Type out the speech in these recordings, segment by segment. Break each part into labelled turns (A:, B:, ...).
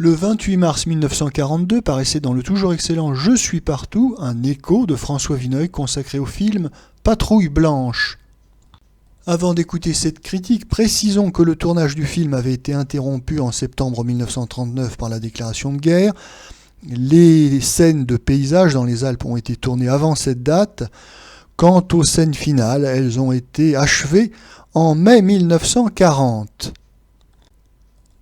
A: Le 28 mars 1942 paraissait dans le toujours excellent Je suis partout un écho de François Vineuil consacré au film Patrouille blanche. Avant d'écouter cette critique, précisons que le tournage du film avait été interrompu en septembre 1939 par la déclaration de guerre. Les scènes de paysages dans les Alpes ont été tournées avant cette date. Quant aux scènes finales, elles ont été achevées en mai 1940.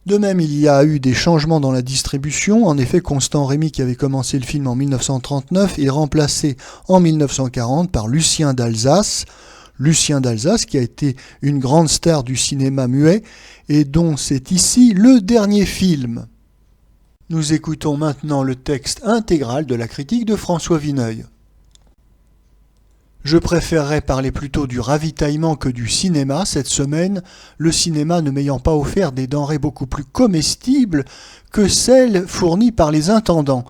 A: De même, il y a eu des changements dans la distribution. En effet, Constant Rémy, qui avait commencé le film en 1939, est remplacé en 1940 par Lucien d'Alsace. Lucien d'Alsace, qui a été une grande star du cinéma muet et dont c'est ici le dernier film. Nous écoutons maintenant le texte intégral de la critique de François Vineuil. Je préférerais parler plutôt du ravitaillement que du cinéma cette semaine, le cinéma ne m'ayant pas offert des denrées beaucoup plus comestibles que celles fournies par les intendants.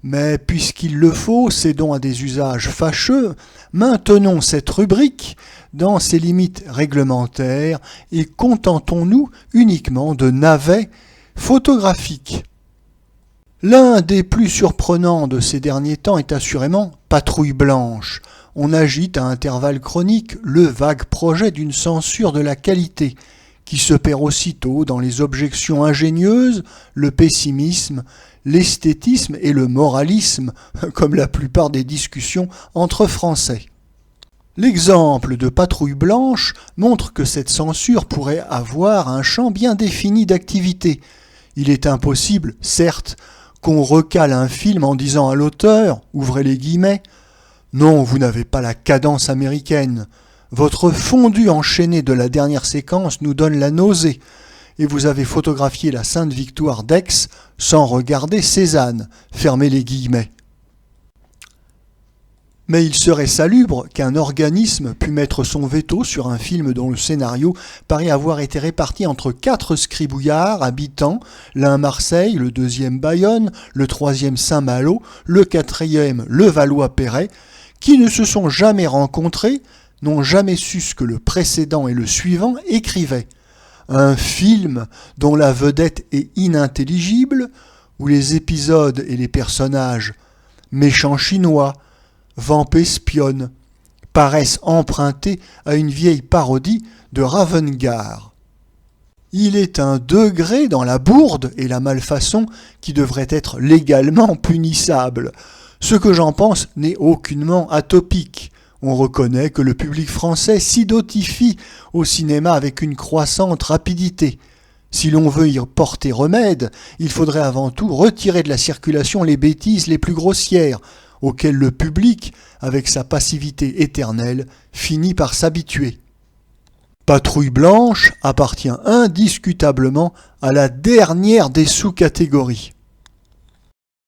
A: Mais puisqu'il le faut, cédons à des usages fâcheux, maintenons cette rubrique dans ses limites réglementaires et contentons-nous uniquement de navets photographiques. L'un des plus surprenants de ces derniers temps est assurément Patrouille blanche. On agite à intervalles chroniques le vague projet d'une censure de la qualité, qui se perd aussitôt dans les objections ingénieuses, le pessimisme, l'esthétisme et le moralisme, comme la plupart des discussions entre Français. L'exemple de Patrouille blanche montre que cette censure pourrait avoir un champ bien défini d'activité. Il est impossible, certes, qu'on recale un film en disant à l'auteur, ouvrez les guillemets, « Non, vous n'avez pas la cadence américaine. Votre fondu enchaîné de la dernière séquence nous donne la nausée. Et vous avez photographié la Sainte Victoire d'Aix sans regarder Cézanne. » Fermez les guillemets. Mais il serait salubre qu'un organisme pût mettre son veto sur un film dont le scénario paraît avoir été réparti entre 4 scribouillards habitants, l'un Marseille, le deuxième Bayonne, le troisième Saint-Malo, le quatrième Levallois-Perret, qui ne se sont jamais rencontrés, n'ont jamais su ce que le précédent et le suivant écrivaient. Un film dont la vedette est inintelligible, où les épisodes et les personnages, méchants chinois, vamp espionne, paraissent empruntés à une vieille parodie de Ravengard. Il est un degré dans la bourde et la malfaçon qui devrait être légalement punissable. Ce que j'en pense n'est aucunement atopique. On reconnaît que le public français s'identifie au cinéma avec une croissante rapidité. Si l'on veut y porter remède, il faudrait avant tout retirer de la circulation les bêtises les plus grossières, auxquelles le public, avec sa passivité éternelle, finit par s'habituer. Patrouille blanche appartient indiscutablement à la dernière des sous-catégories.